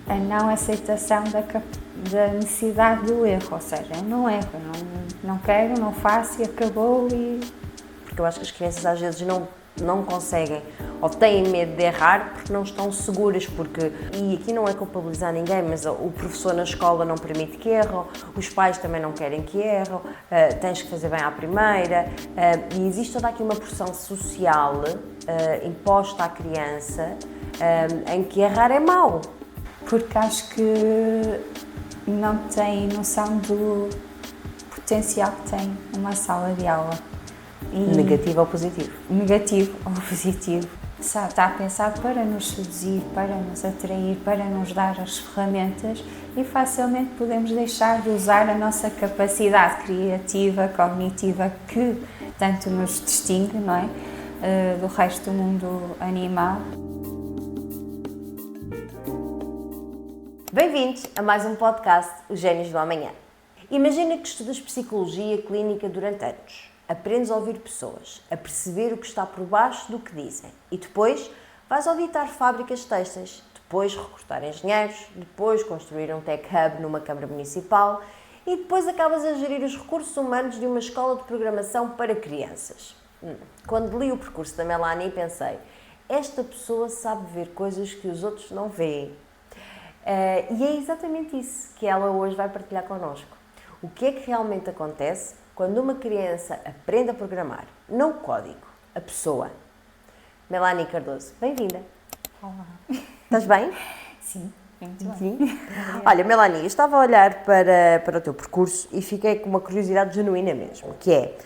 a não aceitação da necessidade do erro, ou seja, eu não erro, não quero, não faço e acabou. Porque eu acho que as crianças às vezes não conseguem ou têm medo de errar porque não estão seguras, e aqui não é culpabilizar ninguém, mas o professor na escola não permite que erram, os pais também não querem que erram, tens que fazer bem à primeira, e existe toda aqui uma pressão social imposta à criança em que errar é mau. Porque acho que não tem noção do potencial que tem uma sala de aula. Negativo ou positivo? Negativo ou positivo. Está pensado para nos seduzir, para nos atrair, para nos dar as ferramentas e facilmente podemos deixar de usar a nossa capacidade criativa, cognitiva, que tanto nos distingue, não é? Do resto do mundo animal. Bem-vindos a mais um podcast, Os Génios do Amanhã. Imagina que estudas psicologia clínica durante anos. Aprendes a ouvir pessoas, a perceber o que está por baixo do que dizem e depois vais auditar fábricas têxteis, depois recrutar engenheiros, depois construir um tech hub numa câmara municipal e depois acabas a gerir os recursos humanos de uma escola de programação para crianças. Quando li o percurso da Melanie pensei, esta pessoa sabe ver coisas que os outros não veem. E é exatamente isso que ela hoje vai partilhar connosco. O que é que realmente acontece quando uma criança aprende a programar? Não o código, a pessoa. Melanie Cardoso, bem-vinda. Olá. Estás bem? Sim, muito bem. Sim. Olha, Melanie, eu estava a olhar para o teu percurso e fiquei com uma curiosidade genuína mesmo, que é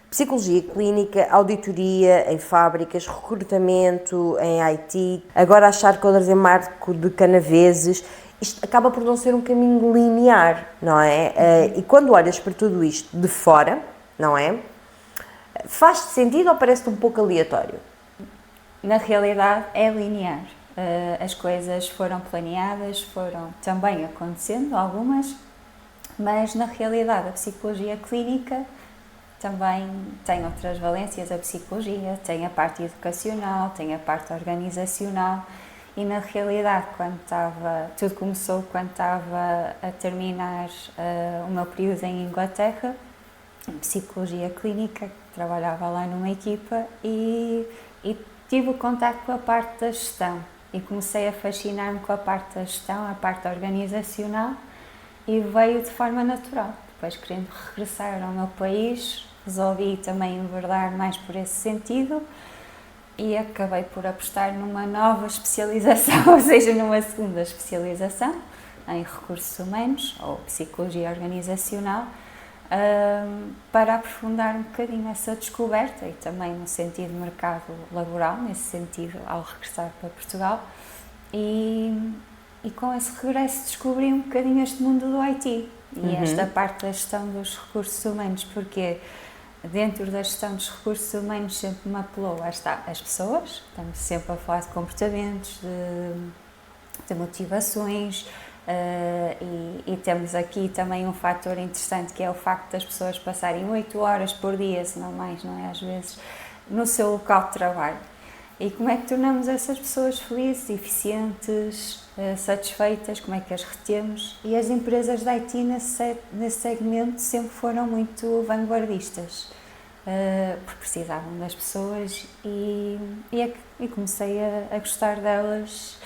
psicologia clínica, auditoria em fábricas, recrutamento em IT, agora achar coders em marco de canaveses. Isto acaba por não ser um caminho linear, não é? E quando olhas para tudo isto de fora, não é? Faz-te sentido ou parece-te um pouco aleatório? Na realidade é linear. As coisas foram planeadas, foram também acontecendo algumas, mas na realidade a psicologia clínica também tem outras valências. A psicologia tem a parte educacional, tem a parte organizacional. E na realidade, tudo começou quando estava a terminar o meu período em Inglaterra, em psicologia clínica, trabalhava lá numa equipa e tive o contacto com a parte da gestão e comecei a fascinar-me com a parte da gestão, a parte organizacional e veio de forma natural. Depois, querendo regressar ao meu país, resolvi também enverdar mais por esse sentido e acabei por apostar numa nova especialização, ou seja, numa segunda especialização em recursos humanos ou psicologia organizacional, para aprofundar um bocadinho essa descoberta e também no sentido de mercado laboral, nesse sentido, ao regressar para Portugal. E com esse regresso descobri um bocadinho este mundo do IT e esta parte da gestão dos recursos humanos, porque dentro da gestão dos recursos humanos sempre me apelou, lá está, as pessoas, estamos sempre a falar de comportamentos, de motivações, e temos aqui também um fator interessante que é o facto das pessoas passarem 8 horas por dia, se não mais, não é, às vezes, no seu local de trabalho. E como é que tornamos essas pessoas felizes, eficientes, satisfeitas, como é que as retemos? E as empresas de IT nesse segmento sempre foram muito vanguardistas, porque precisavam das pessoas e comecei a gostar delas,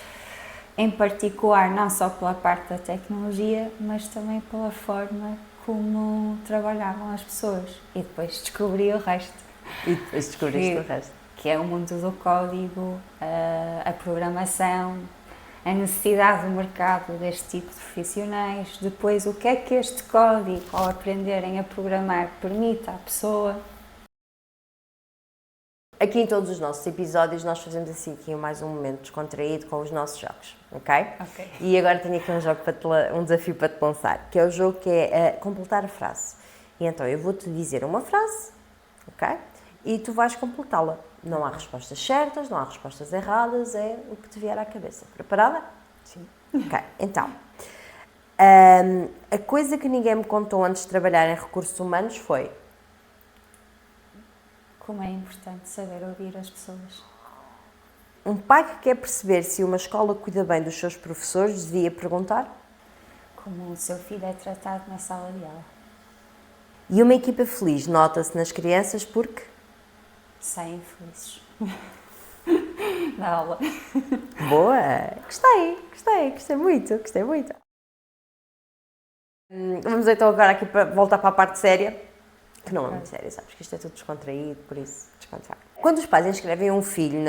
em particular não só pela parte da tecnologia, mas também pela forma como trabalhavam as pessoas. E depois descobri o resto. E depois descobriste o resto. Que é o mundo do código, a programação, a necessidade do mercado deste tipo de profissionais, depois o que é que este código, ao aprenderem a programar, permite à pessoa. Aqui em todos os nossos episódios nós fazemos assim aqui mais um momento descontraído com os nossos jogos, ok? Ok. E agora tenho aqui um desafio para te lançar, que é o jogo que é completar a frase. E então eu vou-te dizer uma frase, ok? E tu vais completá-la. Não há respostas certas, não há respostas erradas, é o que te vier à cabeça. Preparada? Sim. Ok, então. A coisa que ninguém me contou antes de trabalhar em recursos humanos foi... Como é importante saber ouvir as pessoas. Um pai que quer perceber se uma escola cuida bem dos seus professores devia perguntar? Como o seu filho é tratado na sala de aula. E uma equipa feliz nota-se nas crianças porque? Saem felizes da aula. Boa! Gostei muito. Vamos então agora aqui para voltar para a parte séria, que não é muito séria, sabes que isto é tudo descontraído, por isso descontrai. Quando os pais inscrevem um filho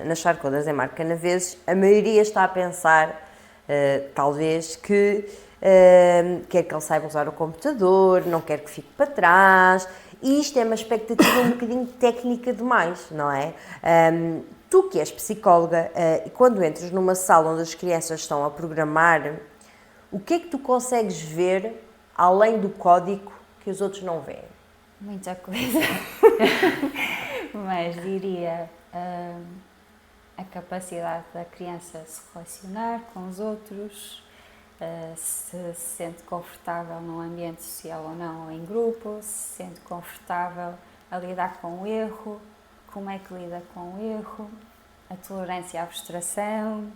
nas Charcodas em Marco Canaveses, a maioria está a pensar, talvez, que quer que ele saiba usar o computador, não quer que fique para trás, e isto é uma expectativa um bocadinho técnica demais, não é? Tu que és psicóloga, e quando entras numa sala onde as crianças estão a programar, o que é que tu consegues ver além do código que os outros não veem? Muita coisa. Mas diria a capacidade da criança se relacionar com os outros, se sente confortável num ambiente social ou não, ou em grupo, se sente confortável a lidar com o erro, como é que lida com o erro, a tolerância à frustração,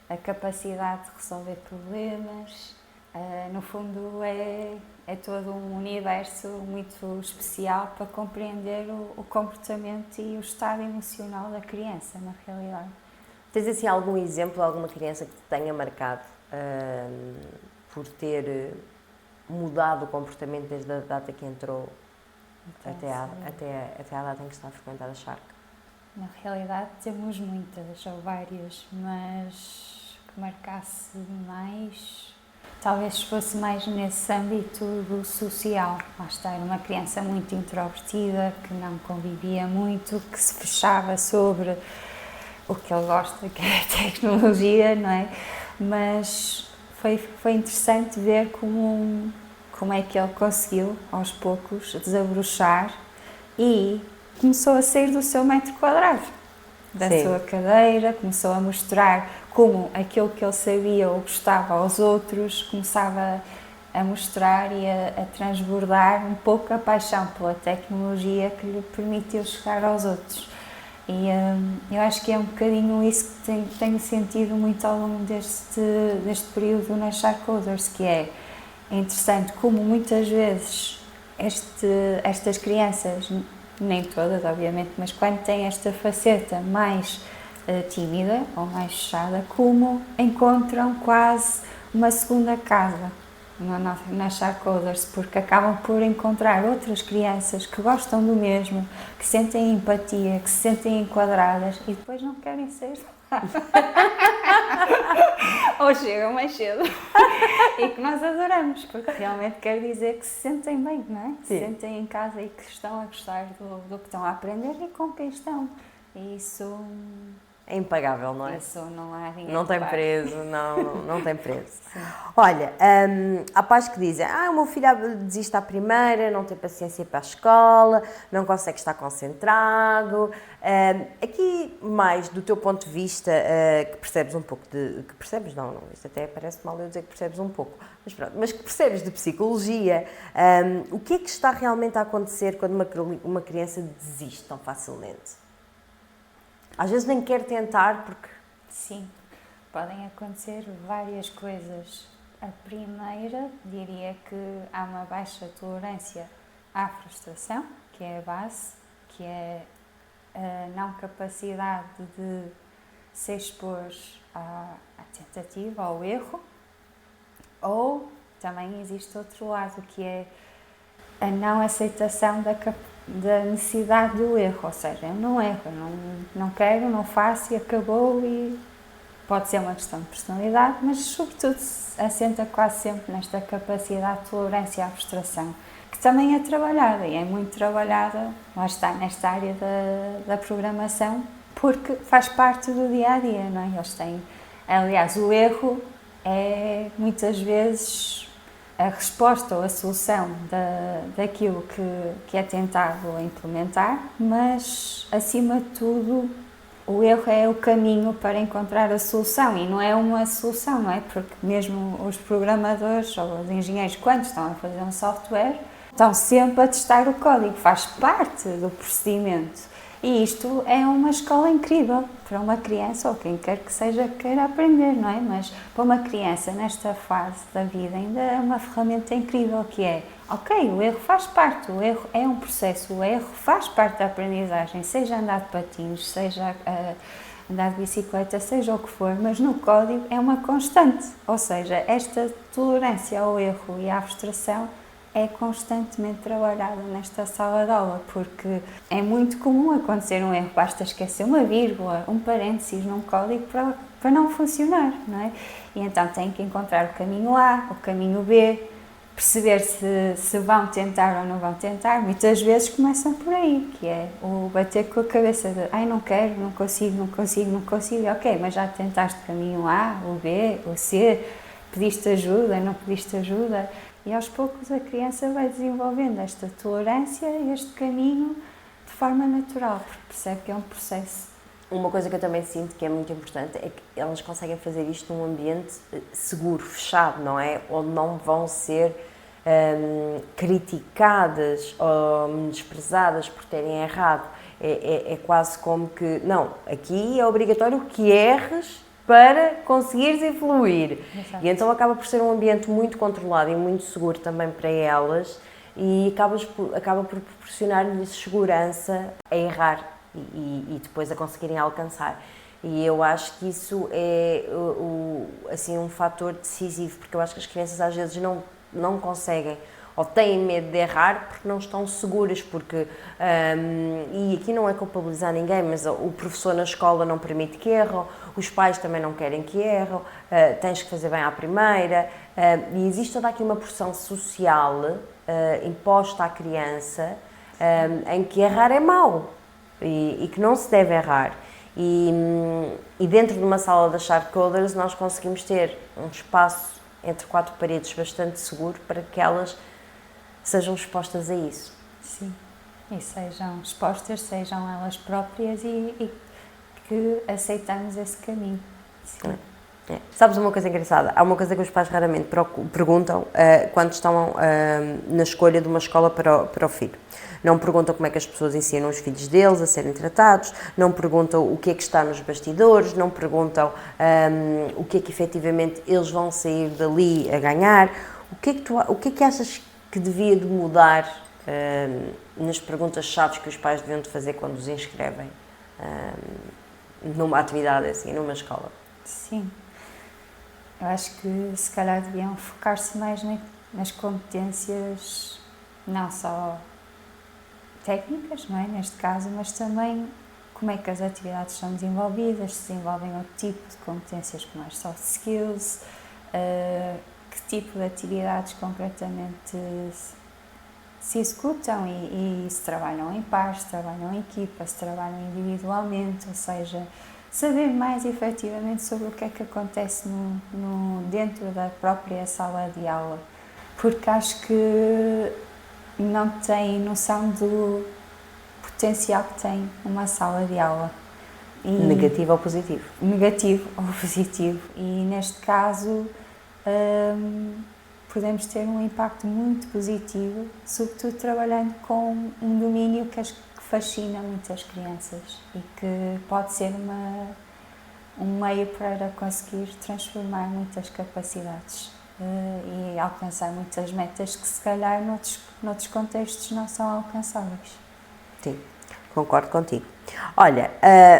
a capacidade de resolver problemas. No fundo é todo um universo muito especial para compreender o comportamento e o estado emocional da criança, na realidade. Tens assim algum exemplo, alguma criança que te tenha marcado por ter mudado o comportamento desde a data que entrou até à data em que está a frequentar a charca? Na realidade temos muitas, ou várias, mas que marcasse mais, talvez fosse mais nesse âmbito do social. Lá está, era uma criança muito introvertida, que não convivia muito, que se fechava sobre o que ele gosta, que é a tecnologia, não é? Mas foi interessante ver como é que ele conseguiu, aos poucos, desabrochar e começou a sair do seu metro quadrado, da sua cadeira, começou a mostrar como aquilo que ele sabia ou gostava aos outros, começava a mostrar e a transbordar um pouco a paixão pela tecnologia que lhe permitiu chegar aos outros. E eu acho que é um bocadinho isso que tenho sentido muito ao longo deste período nas Charcoders, que é interessante como muitas vezes estas crianças, nem todas obviamente, mas quando têm esta faceta mais tímida ou mais fechada, como encontram quase uma segunda casa nas Charcoders, porque acabam por encontrar outras crianças que gostam do mesmo, que sentem empatia, que se sentem enquadradas e depois não querem sair de lá. Ou chegam mais cedo. E que nós adoramos, porque realmente quer dizer que se sentem bem, não é? Se sentem em casa e que estão a gostar do que estão a aprender e com quem estão. E isso é impagável, não é? Isso não há ninguém. Não tem preço, não tem preço. Olha, há pais que dizem, o meu filho desiste à primeira, não tem paciência para a escola, não consegue estar concentrado. Aqui, mais do teu ponto de vista, que percebes um pouco que percebes, não, isto até parece mal eu dizer que percebes um pouco, mas pronto, mas que percebes de psicologia, o que é que está realmente a acontecer quando uma criança desiste tão facilmente? Às vezes nem quer tentar porque... Sim, podem acontecer várias coisas. A primeira, diria que há uma baixa tolerância à frustração, que é a base, que é a não capacidade de se expor à tentativa, ao erro. Ou também existe outro lado, que é a não aceitação da necessidade do erro, ou seja, eu não erro, não quero, não faço e acabou. E pode ser uma questão de personalidade, mas sobretudo assenta quase sempre nesta capacidade de tolerância à frustração, que também é trabalhada e é muito trabalhada, lá está, nesta área da programação, porque faz parte do dia-a-dia, não é? Eles têm, aliás, o erro é muitas vezes a resposta ou a solução daquilo que é tentado implementar, mas, acima de tudo, o erro é o caminho para encontrar a solução e não é uma solução, não é? Porque mesmo os programadores ou os engenheiros, quando estão a fazer um software, estão sempre a testar o código, faz parte do procedimento. E isto é uma escola incrível para uma criança, ou quem quer que seja que queira aprender, não é? Mas para uma criança, nesta fase da vida, ainda é uma ferramenta incrível que é, ok, o erro faz parte, o erro é um processo, o erro faz parte da aprendizagem, seja andar de patins, seja andar de bicicleta, seja o que for, mas no código é uma constante, ou seja, esta tolerância ao erro e à frustração é constantemente trabalhada nesta sala de aula, porque é muito comum acontecer um erro, basta esquecer uma vírgula, um parênteses num código para não funcionar, não é? E então tem que encontrar o caminho A, o caminho B, perceber se vão tentar ou não vão tentar. Muitas vezes começam por aí, que é o bater com a cabeça de ai, não quero, não consigo, ok, mas já tentaste o caminho A, o B, o C, pediste ajuda, não pediste ajuda. E aos poucos a criança vai desenvolvendo esta tolerância, este caminho de forma natural, porque percebe que é um processo. Uma coisa que eu também sinto que é muito importante é que elas conseguem fazer isto num ambiente seguro, fechado, não é? Onde não vão ser criticadas ou menosprezadas por terem errado. É quase como que, não, aqui é obrigatório que erres para conseguires evoluir. Exato. E então acaba por ser um ambiente muito controlado e muito seguro também para elas e acaba por proporcionar-lhes segurança a errar e depois a conseguirem alcançar. E eu acho que isso é assim, um fator decisivo, porque eu acho que as crianças às vezes não conseguem ou têm medo de errar porque não estão seguras, porque, e aqui não é culpabilizar ninguém, mas o professor na escola não permite que erram, os pais também não querem que erram, tens que fazer bem à primeira, e existe toda aqui uma pressão social imposta à criança em que errar é mau e que não se deve errar. E dentro de uma sala das Sharpcoders nós conseguimos ter um espaço entre quatro paredes bastante seguro para que elas sejam expostas a isso. Sim, e sejam expostas, sejam elas próprias e que aceitamos esse caminho. Sim. É. Sabes uma coisa engraçada? Há uma coisa que os pais raramente perguntam quando estão na escolha de uma escola para o filho. Não perguntam como é que as pessoas ensinam os filhos deles a serem tratados, não perguntam o que é que está nos bastidores, não perguntam o que é que efetivamente eles vão sair dali a ganhar. O que é que achas que devia de mudar nas perguntas-chave que os pais deviam de fazer quando os inscrevem numa atividade assim, numa escola? Sim. Eu acho que se calhar deviam focar-se mais nas competências, não só técnicas, não é, neste caso, mas também como é que as atividades são desenvolvidas, se desenvolvem outro tipo de competências como as soft skills, que tipo de atividades concretamente se executam e se trabalham em pares, se trabalham em equipa, se trabalham individualmente, ou seja, saber mais efetivamente sobre o que é que acontece dentro da própria sala de aula, porque acho que não têm noção do potencial que tem uma sala de aula. Negativo ou positivo? Negativo ou positivo. E neste caso podemos ter um impacto muito positivo, sobretudo trabalhando com um domínio que fascina muitas crianças e que pode ser um meio para conseguir transformar muitas capacidades e alcançar muitas metas que se calhar noutros contextos não são alcançáveis. Sim, concordo contigo. Olha,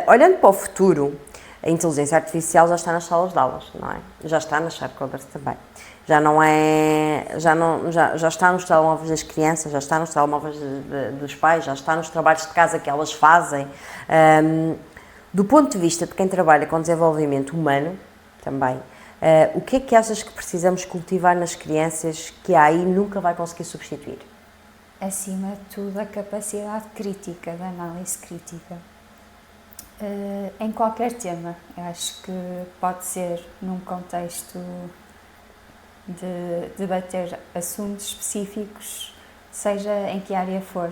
olhando para o futuro, a inteligência artificial já está nas salas de aulas, não é? Já está nas Sharpcoders também. Já está nos telemóveis das crianças, já está nos telemóveis dos pais, já está nos trabalhos de casa que elas fazem. Do ponto de vista de quem trabalha com desenvolvimento humano, também, o que é que achas que precisamos cultivar nas crianças que a AI nunca vai conseguir substituir? Acima de tudo, a capacidade crítica, de análise crítica. Em qualquer tema, eu acho que pode ser num contexto de debater assuntos específicos, seja em que área for,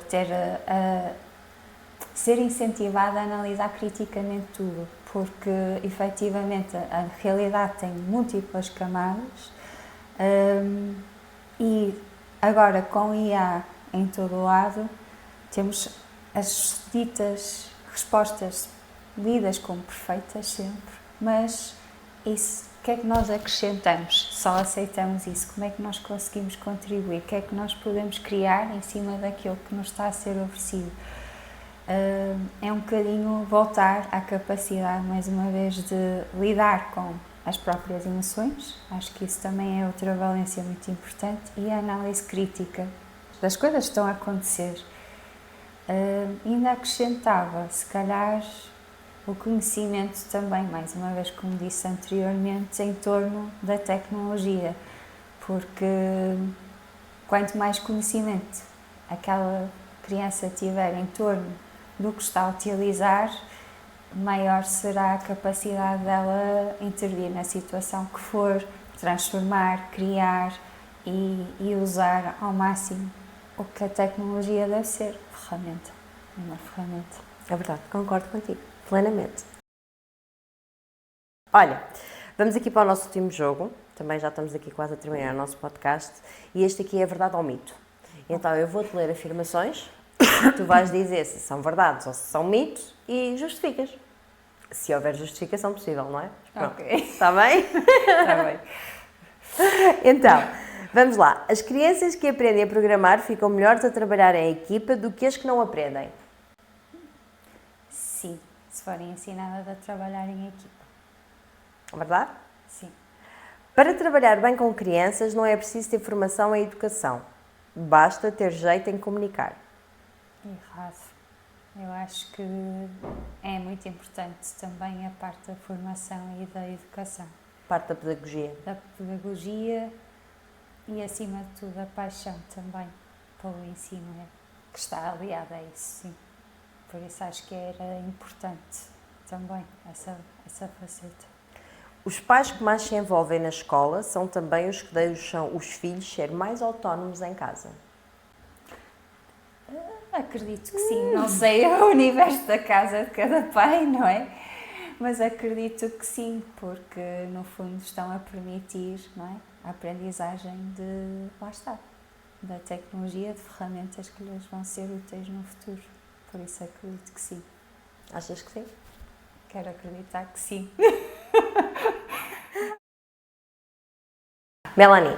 ser incentivada a analisar criticamente tudo, porque efetivamente a realidade tem múltiplas camadas e agora com IA em todo o lado temos as ditas respostas lidas como perfeitas sempre, mas isso, o que é que nós acrescentamos? Só aceitamos isso? Como é que nós conseguimos contribuir? O que é que nós podemos criar em cima daquilo que nos está a ser oferecido? É um bocadinho voltar à capacidade, mais uma vez, de lidar com as próprias emoções. Acho que isso também é outra valência muito importante, e a análise crítica das coisas que estão a acontecer. Ainda acrescentava, se calhar, o conhecimento também, mais uma vez, como disse anteriormente, em torno da tecnologia, porque quanto mais conhecimento aquela criança tiver em torno do que está a utilizar, maior será a capacidade dela intervir na situação que for, transformar, criar e usar ao máximo o que a tecnologia deve ser, ferramenta, uma ferramenta. É verdade, concordo contigo, plenamente. Olha, vamos aqui para o nosso último jogo, também já estamos aqui quase a terminar o nosso podcast, e este aqui é verdade ou mito. Então eu vou-te ler afirmações, tu vais dizer se são verdades ou se são mitos e justificas. Se houver justificação possível, não é? Ok. Está bem? Está bem. Então, vamos lá. As crianças que aprendem a programar ficam melhores a trabalhar em equipa do que as que não aprendem? Sim, se forem ensinadas a trabalhar em equipa. Verdade? Sim. Para trabalhar bem com crianças não é preciso ter formação em educação. Basta ter jeito em comunicar. Errado. Eu acho que é muito importante também a parte da formação e da educação. Parte da pedagogia. Da pedagogia e, acima de tudo, a paixão também pelo ensino, que está aliada a isso, sim. Por isso acho que era importante também essa faceta. Os pais que mais se envolvem na escola são também os que deixam os filhos ser mais autónomos em casa. Acredito que sim, não sei o universo da casa de cada pai, não é? Mas acredito que sim, porque no fundo estão a permitir, não é? A aprendizagem lá está, da tecnologia, de ferramentas que lhes vão ser úteis no futuro. Por isso acredito que sim. Achas que sim? Quero acreditar que sim. Melanie,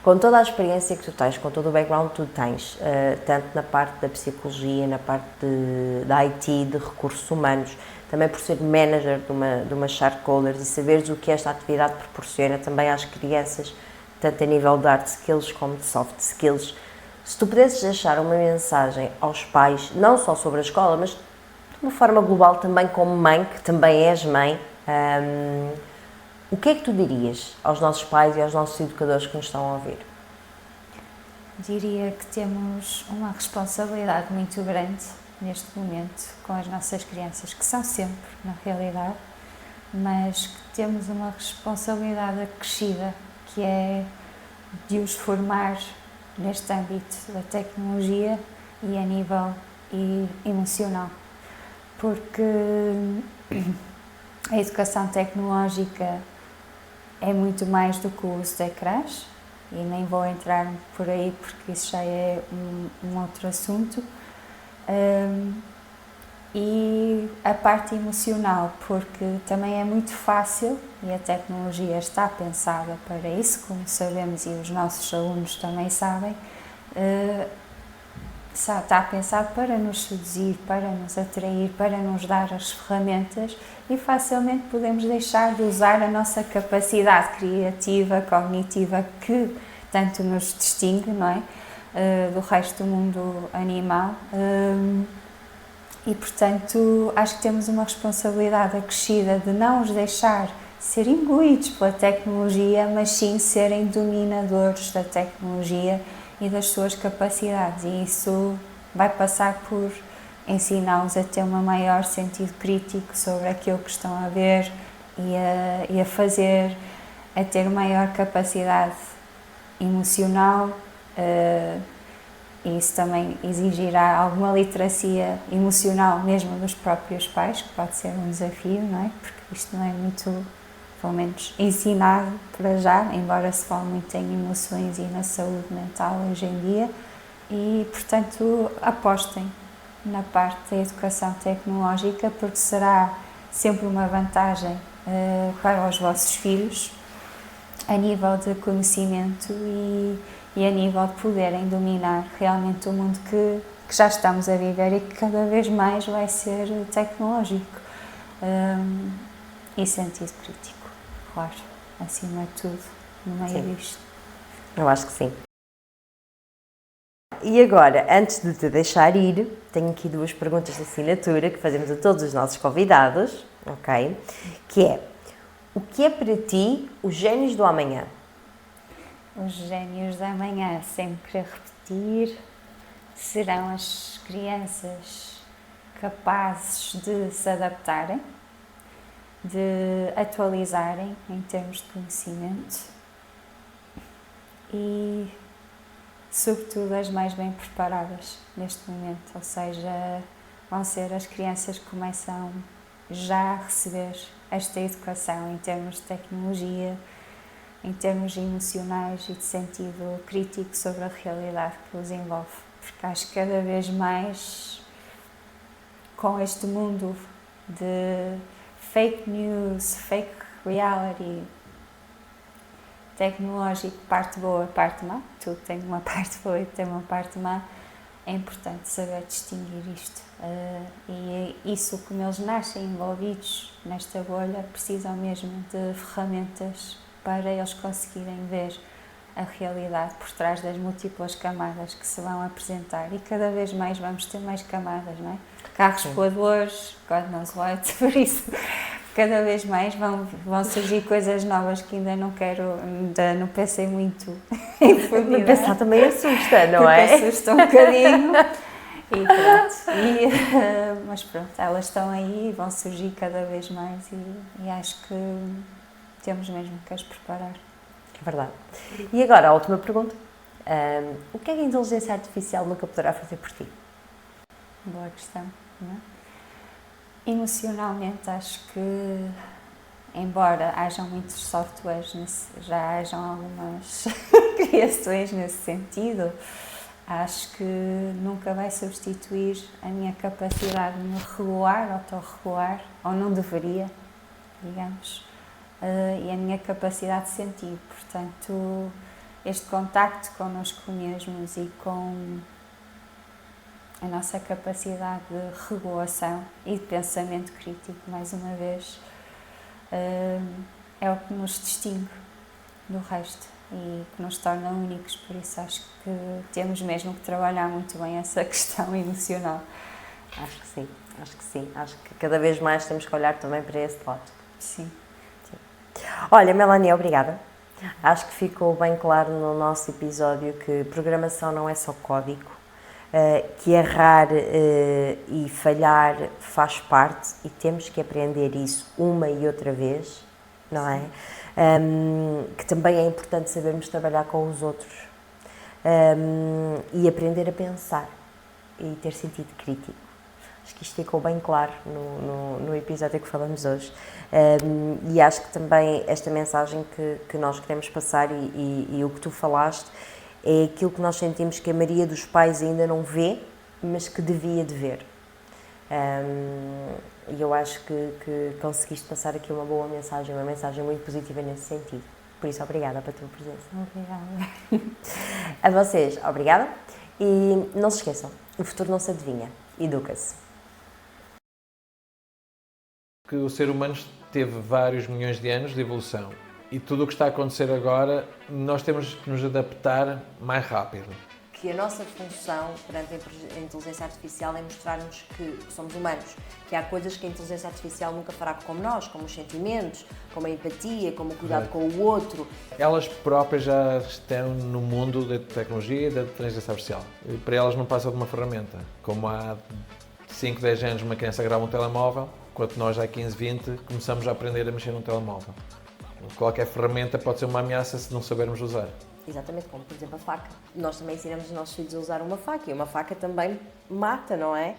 com toda a experiência que tu tens, com todo o background que tu tens, tanto na parte da psicologia, na parte da IT, de recursos humanos, também por ser manager de uma Sharkholders e saberes o que esta atividade proporciona também às crianças, tanto a nível de hard skills como de soft skills, se tu pudesses deixar uma mensagem aos pais, não só sobre a escola, mas de uma forma global também como mãe, que também és mãe, o que é que tu dirias aos nossos pais e aos nossos educadores que nos estão a ouvir? Diria que temos uma responsabilidade muito grande neste momento com as nossas crianças, que são sempre, na realidade, mas que temos uma responsabilidade acrescida, que é de os formar neste âmbito da tecnologia e a nível emocional. Porque a educação tecnológica é muito mais do que o uso de ecrãs, e nem vou entrar por aí porque isso já é um outro assunto. E a parte emocional, porque também é muito fácil, e a tecnologia está pensada para isso, como sabemos e os nossos alunos também sabem, está pensado para nos seduzir, para nos atrair, para nos dar as ferramentas, e facilmente podemos deixar de usar a nossa capacidade criativa, cognitiva, que tanto nos distingue, não é? Do resto do mundo animal. E, portanto, acho que temos uma responsabilidade acrescida de não os deixar ser engolidos pela tecnologia, mas sim serem dominadores da tecnologia e das suas capacidades. E isso vai passar por ensiná-los a ter um maior sentido crítico sobre aquilo que estão a ver e a fazer, a ter maior capacidade emocional. E isso também exigirá alguma literacia emocional mesmo dos próprios pais, que pode ser um desafio, não é? Porque isto não é muito, pelo menos, ensinado para já, embora se fale muito em emoções e na saúde mental hoje em dia. E, portanto, apostem na parte da educação tecnológica, porque será sempre uma vantagem para os vossos filhos a nível de conhecimento e a nível de poderem dominar realmente o mundo que já estamos a viver e que cada vez mais vai ser tecnológico. E sentido crítico, claro, acima de tudo, no meio disto. Eu acho que sim. E agora, antes de te deixar ir, tenho aqui 2 perguntas de assinatura que fazemos a todos os nossos convidados, ok? Que é, o que é para ti os génios do amanhã? Os génios da manhã, sem querer repetir, serão as crianças capazes de se adaptarem, de atualizarem em termos de conhecimento e, sobretudo, as mais bem preparadas neste momento, ou seja, vão ser as crianças que começam já a receber esta educação em termos de tecnologia, em termos emocionais e de sentido crítico sobre a realidade que os envolve. Porque acho que cada vez mais, com este mundo de fake news, fake reality, tecnológico, parte boa, parte má, tudo tem uma parte boa e tem uma parte má, é importante saber distinguir isto. E é isso, como eles nascem envolvidos nesta bolha, precisam mesmo de ferramentas para eles conseguirem ver a realidade por trás das múltiplas camadas que se vão apresentar. E cada vez mais vamos ter mais camadas, não é? Carros voadores, God knows what, por isso cada vez mais vão surgir coisas novas que ainda não pensei muito em profundidade. Pensar também assusta, não é? Assusta um bocadinho. E pronto, mas pronto, elas estão aí e vão surgir cada vez mais e acho que temos mesmo que as preparar. É verdade. E agora, a última pergunta. O que é que a inteligência artificial nunca poderá fazer por ti? Boa questão, não é? Emocionalmente, acho que, embora hajam muitos softwares, já hajam algumas criações nesse sentido, acho que nunca vai substituir a minha capacidade de me regular, autorregular, ou não deveria, digamos, e a minha capacidade de sentir. Portanto, este contacto connosco mesmos e com a nossa capacidade de regulação e de pensamento crítico, mais uma vez, é o que nos distingue do resto e que nos torna únicos. Por isso acho que temos mesmo que trabalhar muito bem essa questão emocional. Acho que sim, acho que sim. Acho que cada vez mais temos que olhar também para esse lado. Sim. Olha, Melanie, obrigada. Acho que ficou bem claro no nosso episódio que programação não é só código, que errar e falhar faz parte e temos que aprender isso uma e outra vez, não é? Que também é importante sabermos trabalhar com os outros e aprender a pensar e ter sentido crítico. Acho que isto ficou bem claro no episódio que falamos hoje. E acho que também esta mensagem que nós queremos passar e o que tu falaste é aquilo que nós sentimos que a maioria dos pais ainda não vê, mas que devia de ver. E eu acho que conseguiste passar aqui uma boa mensagem, uma mensagem muito positiva nesse sentido. Por isso, obrigada pela tua presença. Obrigada. A vocês, obrigada. E não se esqueçam, o futuro não se adivinha, educa-se. Que o ser humano teve vários milhões de anos de evolução e tudo o que está a acontecer agora, nós temos que nos adaptar mais rápido. Que a nossa função perante a inteligência artificial é mostrar-nos que somos humanos, que há coisas que a inteligência artificial nunca fará como nós, como os sentimentos, como a empatia, como o cuidado com o outro. Elas próprias já estão no mundo da tecnologia e da inteligência artificial. E para elas não passa de uma ferramenta. Como há 5, 10 anos uma criança grava um telemóvel, enquanto nós há 15, 20 começamos a aprender a mexer num telemóvel. Qualquer ferramenta pode ser uma ameaça se não sabermos usar. Exatamente, como por exemplo a faca. Nós também ensinamos os nossos filhos a usar uma faca e uma faca também mata, não é?